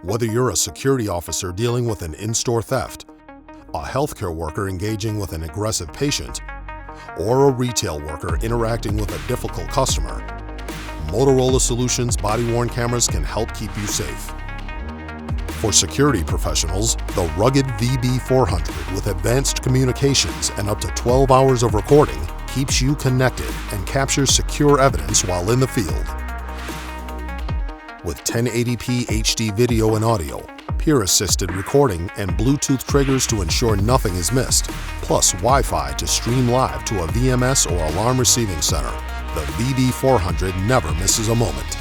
Whether you're a security officer dealing with an in-store theft, a healthcare worker engaging with an aggressive patient, or a retail worker interacting with a difficult customer, Motorola Solutions body-worn cameras can help keep you safe. For security professionals, the rugged VB400 with advanced communications and up to 12 hours of recording keeps you connected and captures secure evidence while in the field. With 1080p HD video and audio, peer-assisted recording, and Bluetooth triggers to ensure nothing is missed, plus Wi-Fi to stream live to a VMS or alarm receiving center, the VB400 never misses a moment.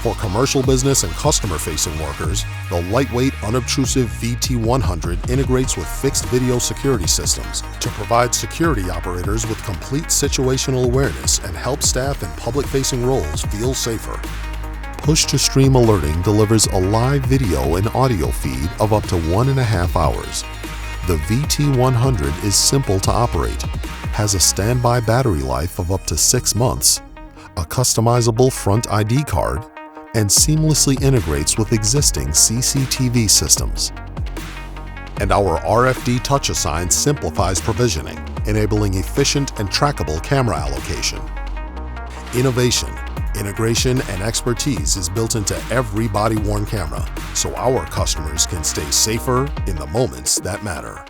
For commercial business and customer-facing workers, the lightweight, unobtrusive VT100 integrates with fixed video security systems to provide security operators with complete situational awareness and help staff in public-facing roles feel safer. Push-to-stream alerting delivers a live video and audio feed of up to 1.5 hours. The VT100 is simple to operate, has a standby battery life of up to 6 months, a customizable front ID card, and seamlessly integrates with existing CCTV systems. And our RFD touch assign simplifies provisioning, enabling efficient and trackable camera allocation. Innovation, integration, and expertise is built into every body-worn camera, so our customers can stay safer in the moments that matter.